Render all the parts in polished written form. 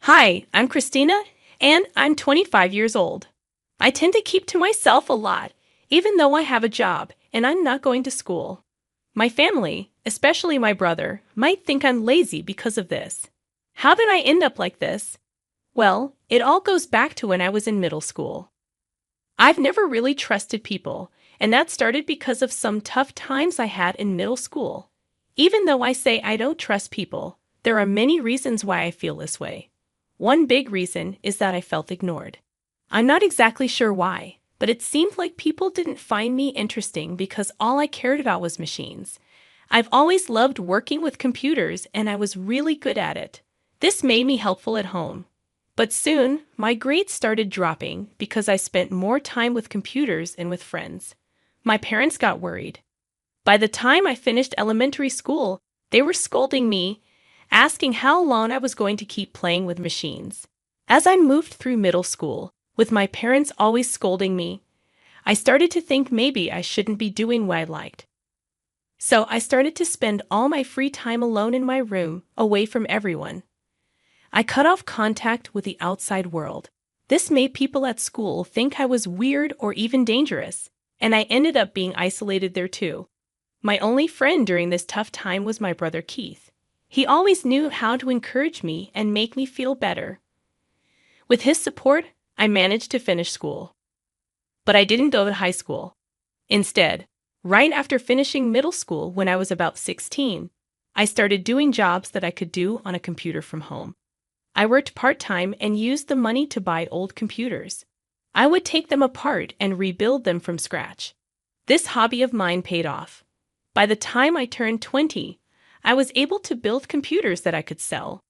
Hi, I'm Christina, and I'm 25 years old. I tend to keep to myself a lot, even though I have a job and I'm not going to school. My family, especially my brother, might think I'm lazy because of this. How did I end up like this? Well, it all goes back to when I was in middle school. I've never really trusted people, and that started because of some tough times I had in middle school. Even though I say I don't trust people, there are many reasons why I feel this way. One big reason is that I felt ignored. I'm not exactly sure why, but it seemed like people didn't find me interesting because all I cared about was machines. I've always loved working with computers and I was really good at it. This made me helpful at home. But soon, my grades started dropping because I spent more time with computers and with friends. My parents got worried. By the time I finished elementary school, they were scolding me, asking how long I was going to keep playing with machines. As I moved through middle school, with my parents always scolding me, I started to think maybe I shouldn't be doing what I liked. So I started to spend all my free time alone in my room, away from everyone. I cut off contact with the outside world. This made people at school think I was weird or even dangerous, and I ended up being isolated there too. My only friend during this tough time was my brother Keith. He always knew how to encourage me and make me feel better. With his support, I managed to finish school. But I didn't go to high school. Instead, right after finishing middle school when I was about 16, I started doing jobs that I could do on a computer from home. I worked part-time and used the money to buy old computers. I would take them apart and rebuild them from scratch. This hobby of mine paid off. By the time I turned 20, I was able to build computers that I could sell.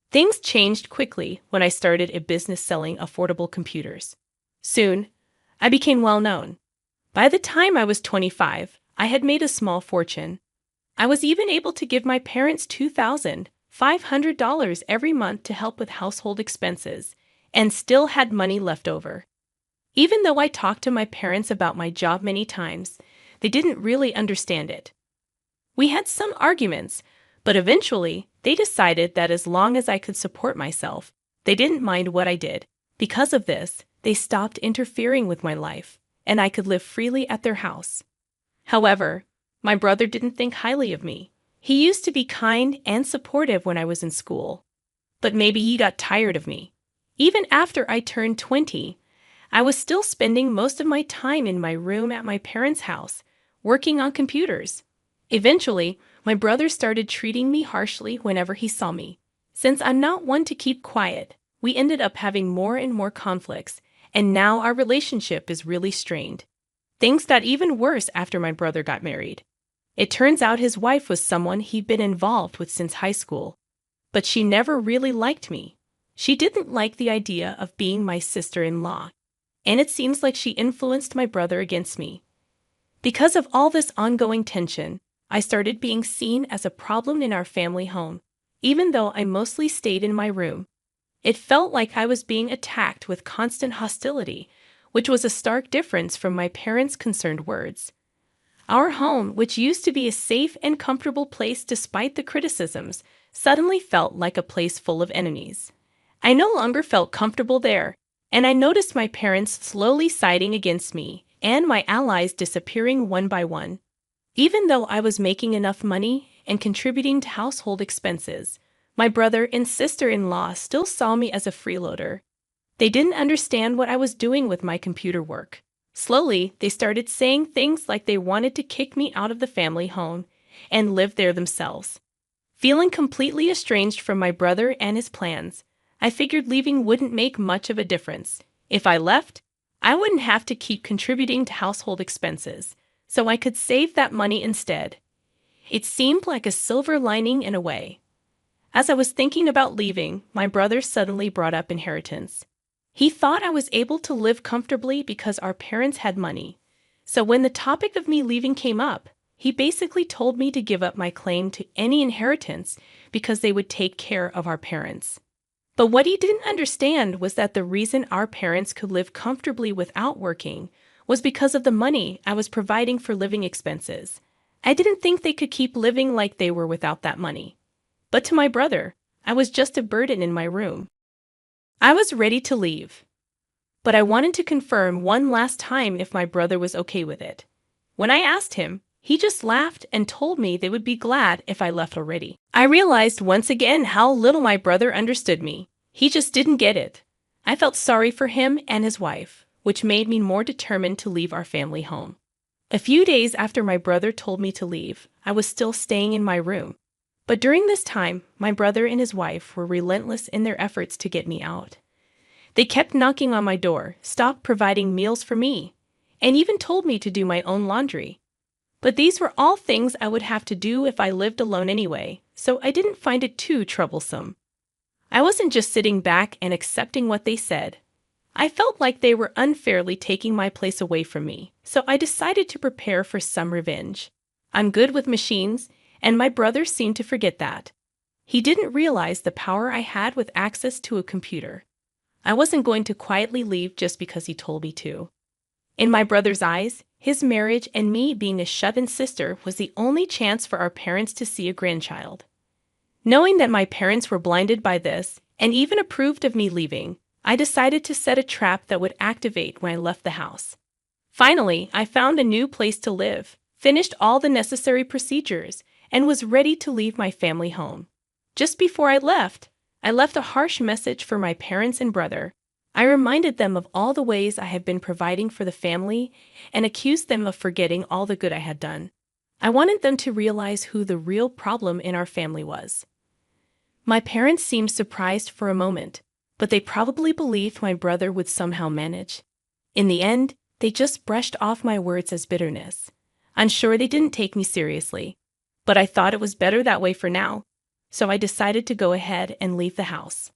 Things changed quickly when I started a business selling affordable computers. Soon, I became well known. By the time I was 25, I had made a small fortune. I was even able to give my parents $2,500 every month to help with household expenses, and still had money left over. Even though I talked to my parents about my job many times, they didn't really understand it. We had some arguments, but eventually they decided that as long as I could support myself, they didn't mind what I did. Because of this, they stopped interfering with my life, and I could live freely at their house. However, my brother didn't think highly of me. He used to be kind and supportive when I was in school, but maybe he got tired of me. Even after I turned 20, I was still spending most of my time in my room at my parents' house, working on computers. Eventually, my brother started treating me harshly whenever he saw me. Since I'm not one to keep quiet, we ended up having more and more conflicts, and now our relationship is really strained. Things got even worse after my brother got married. It turns out his wife was someone he'd been involved with since high school, but she never really liked me. She didn't like the idea of being my sister-in-law, and it seems like she influenced my brother against me. Because of all this ongoing tension, I started being seen as a problem in our family home, even though I mostly stayed in my room. It felt like I was being attacked with constant hostility, which was a stark difference from my parents' concerned words. Our home, which used to be a safe and comfortable place despite the criticisms, suddenly felt like a place full of enemies. I no longer felt comfortable there, and I noticed my parents slowly siding against me and my allies disappearing one by one. Even though I was making enough money and contributing to household expenses, my brother and sister-in-law still saw me as a freeloader. They didn't understand what I was doing with my computer work. Slowly, they started saying things like they wanted to kick me out of the family home and live there themselves. Feeling completely estranged from my brother and his plans, I figured leaving wouldn't make much of a difference. If I left, I wouldn't have to keep contributing to household expenses, so I could save that money instead. It seemed like a silver lining in a way. As I was thinking about leaving, my brother suddenly brought up inheritance. He thought I was able to live comfortably because our parents had money. So when the topic of me leaving came up, he basically told me to give up my claim to any inheritance because they would take care of our parents. But what he didn't understand was that the reason our parents could live comfortably without working was because of the money I was providing for living expenses. I didn't think they could keep living like they were without that money. But to my brother, I was just a burden in my room. I was ready to leave, but I wanted to confirm one last time if my brother was okay with it. When I asked him, he just laughed and told me they would be glad if I left already. I realized once again how little my brother understood me. He just didn't get it. I felt sorry for him and his wife, which made me more determined to leave our family home. A few days after my brother told me to leave, I was still staying in my room. But during this time, my brother and his wife were relentless in their efforts to get me out. They kept knocking on my door, stopped providing meals for me, and even told me to do my own laundry. But these were all things I would have to do if I lived alone anyway, so I didn't find it too troublesome. I wasn't just sitting back and accepting what they said. I felt like they were unfairly taking my place away from me, so I decided to prepare for some revenge. I'm good with machines, and my brother seemed to forget that. He didn't realize the power I had with access to a computer. I wasn't going to quietly leave just because he told me to. In my brother's eyes, his marriage and me being a shut-in sister was the only chance for our parents to see a grandchild. Knowing that my parents were blinded by this and even approved of me leaving, I decided to set a trap that would activate when I left the house. Finally, I found a new place to live, finished all the necessary procedures, and was ready to leave my family home. Just before I left a harsh message for my parents and brother. I reminded them of all the ways I had been providing for the family and accused them of forgetting all the good I had done. I wanted them to realize who the real problem in our family was. My parents seemed surprised for a moment, but they probably believed my brother would somehow manage. In the end, they just brushed off my words as bitterness. I'm sure they didn't take me seriously, but I thought it was better that way for now, so I decided to go ahead and leave the house.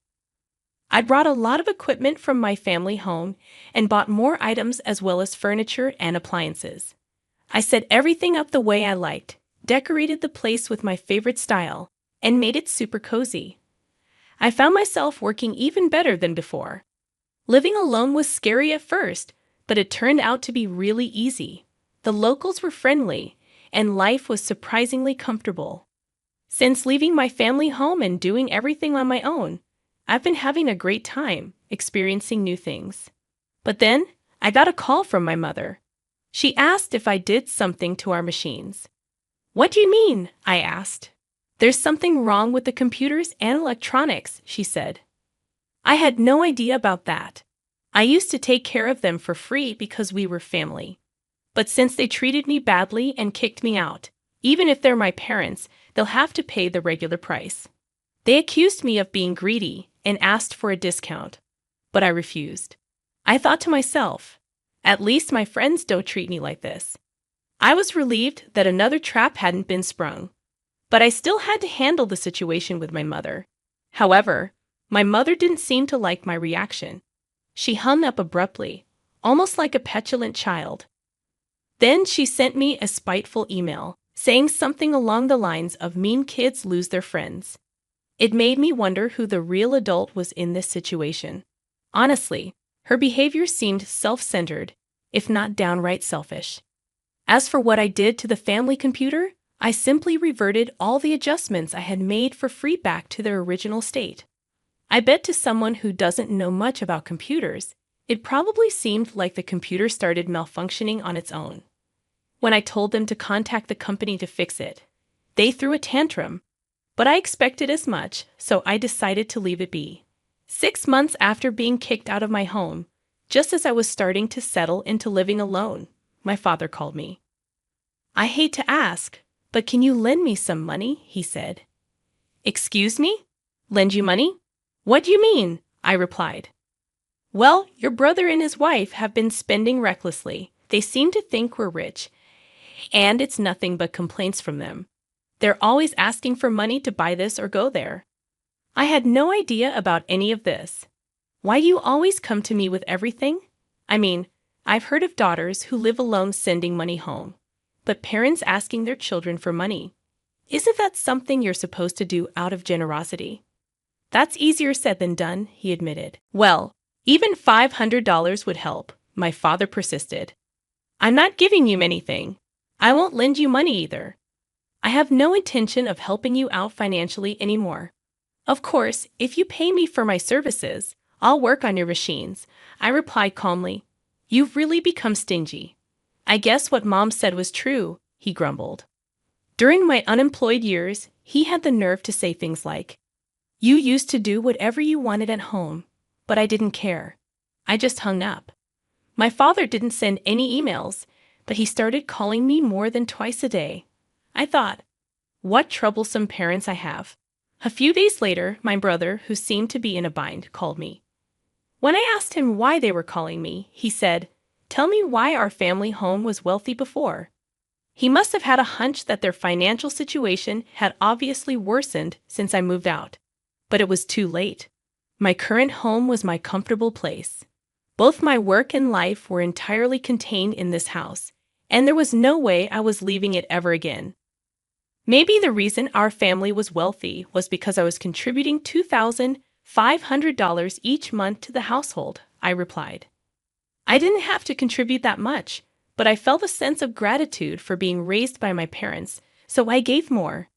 I brought a lot of equipment from my family home and bought more items as well as furniture and appliances. I set everything up the way I liked, decorated the place with my favorite style, and made it super cozy. I found myself working even better than before. Living alone was scary at first, but it turned out to be really easy. The locals were friendly, and life was surprisingly comfortable. Since leaving my family home and doing everything on my own, I've been having a great time, experiencing new things. But then, I got a call from my mother. She asked if I did something to our machines. "What do you mean?" I asked. "There's something wrong with the computers and electronics," she said. I had no idea about that. I used to take care of them for free because we were family. But since they treated me badly and kicked me out, even if they're my parents, they'll have to pay the regular price. They accused me of being greedy and asked for a discount, but I refused. I thought to myself, at least my friends don't treat me like this. I was relieved that another trap hadn't been sprung, but I still had to handle the situation with my mother. However, my mother didn't seem to like my reaction. She hung up abruptly, almost like a petulant child. Then she sent me a spiteful email, saying something along the lines of "mean kids lose their friends." It made me wonder who the real adult was in this situation. Honestly, her behavior seemed self-centered, if not downright selfish. As for what I did to the family computer, I simply reverted all the adjustments I had made for free back to their original state. I bet to someone who doesn't know much about computers, it probably seemed like the computer started malfunctioning on its own. When I told them to contact the company to fix it, they threw a tantrum. But I expected as much, so I decided to leave it be. 6 months after being kicked out of my home, just as I was starting to settle into living alone, my father called me. "I hate to ask, but can you lend me some money?" he said. "Excuse me? Lend you money? What do you mean?" I replied. "Well, your brother and his wife have been spending recklessly. They seem to think we're rich, and it's nothing but complaints from them. They're always asking for money to buy this or go there." I had no idea about any of this. Why do you always come to me with everything? I mean, I've heard of daughters who live alone sending money home, but parents asking their children for money. Isn't that something you're supposed to do out of generosity? "That's easier said than done," he admitted. "Well, even $500 would help," my father persisted. "I'm not giving you anything. I won't lend you money either. I have no intention of helping you out financially anymore. Of course, if you pay me for my services, I'll work on your machines, I replied calmly. You've really become stingy. I guess what Mom said was true, he grumbled. During my unemployed years, he had the nerve to say things like, You used to do whatever you wanted at home, but I didn't care. I just hung up. My father didn't send any emails, but he started calling me more than twice a day. I thought, what troublesome parents I have. A few days later, my brother, who seemed to be in a bind, called me. When I asked him why they were calling me, he said, Tell me why our family home was wealthy before. He must have had a hunch that their financial situation had obviously worsened since I moved out. But it was too late. My current home was my comfortable place. Both my work and life were entirely contained in this house, and there was no way I was leaving it ever again. Maybe the reason our family was wealthy was because I was contributing $2,500 each month to the household, I replied. I didn't have to contribute that much, but I felt a sense of gratitude for being raised by my parents, so I gave more.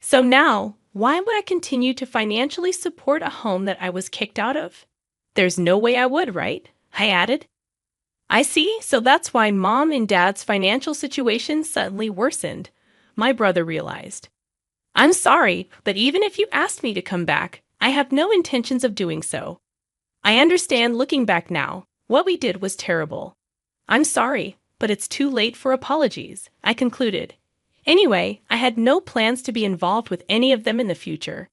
So now, why would I continue to financially support a home that I was kicked out of? There's no way I would, right? I added. I see, so that's why Mom and Dad's financial situation suddenly worsened, my brother realized. I'm sorry, but even if you asked me to come back, I have no intentions of doing so. I understand looking back now, what we did was terrible. I'm sorry, but it's too late for apologies, I concluded. Anyway, I had no plans to be involved with any of them in the future.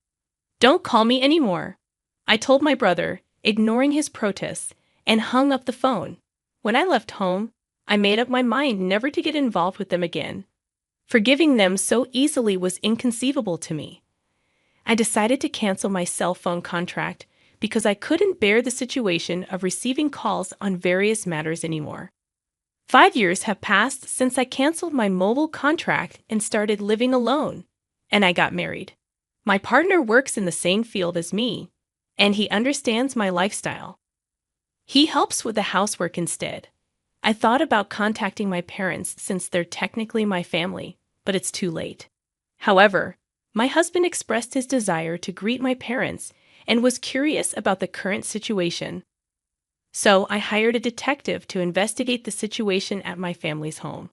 Don't call me anymore, I told my brother, ignoring his protests, and hung up the phone. When I left home, I made up my mind never to get involved with them again. Forgiving them so easily was inconceivable to me. I decided to cancel my cell phone contract because I couldn't bear the situation of receiving calls on various matters anymore. 5 years have passed since I canceled my mobile contract and started living alone, and I got married. My partner works in the same field as me, and he understands my lifestyle. He helps with the housework instead. I thought about contacting my parents since they're technically my family, but it's too late. However, my husband expressed his desire to greet my parents and was curious about the current situation. So I hired a detective to investigate the situation at my family's home.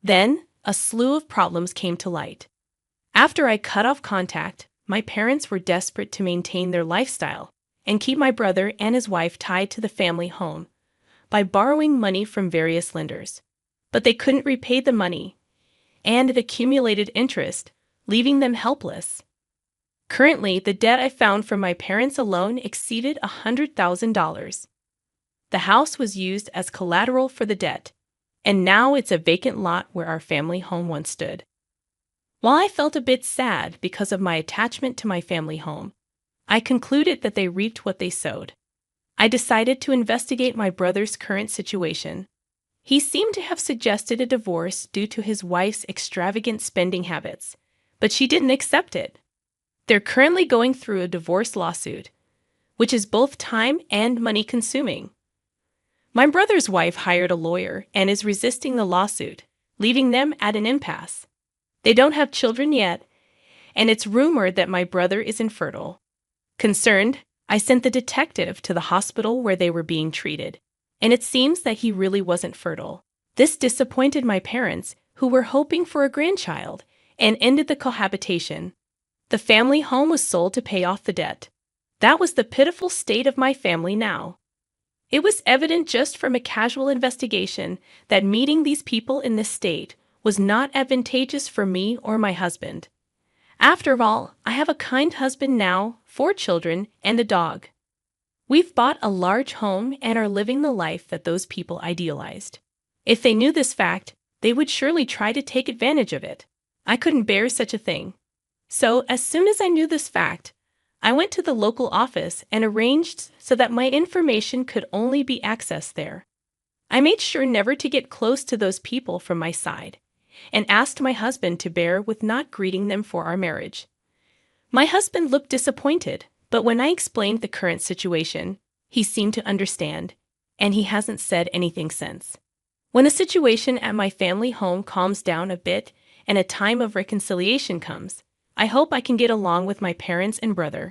Then, a slew of problems came to light. After I cut off contact, my parents were desperate to maintain their lifestyle and keep my brother and his wife tied to the family home by borrowing money from various lenders. But they couldn't repay the money, and it accumulated interest, leaving them helpless. Currently, the debt I found from my parents alone exceeded $100,000. The house was used as collateral for the debt, and now it's a vacant lot where our family home once stood. While I felt a bit sad because of my attachment to my family home, I concluded that they reaped what they sowed. I decided to investigate my brother's current situation. He seemed to have suggested a divorce due to his wife's extravagant spending habits, but she didn't accept it. They're currently going through a divorce lawsuit, which is both time and money consuming. My brother's wife hired a lawyer and is resisting the lawsuit, leaving them at an impasse. They don't have children yet, and it's rumored that my brother is infertile. Concerned, I sent the detective to the hospital where they were being treated, and it seems that he really wasn't fertile. This disappointed my parents, who were hoping for a grandchild, and ended the cohabitation. The family home was sold to pay off the debt. That was the pitiful state of my family now. It was evident just from a casual investigation that meeting these people in this state was not advantageous for me or my husband. After all, I have a kind husband now, 4 children, and a dog. We've bought a large home and are living the life that those people idealized. If they knew this fact, they would surely try to take advantage of it. I couldn't bear such a thing. So, as soon as I knew this fact, I went to the local office and arranged so that my information could only be accessed there. I made sure never to get close to those people from my side, and asked my husband to bear with not greeting them for our marriage. My husband looked disappointed, but when I explained the current situation, he seemed to understand, and he hasn't said anything since. When the situation at my family home calms down a bit and a time of reconciliation comes, I hope I can get along with my parents and brother.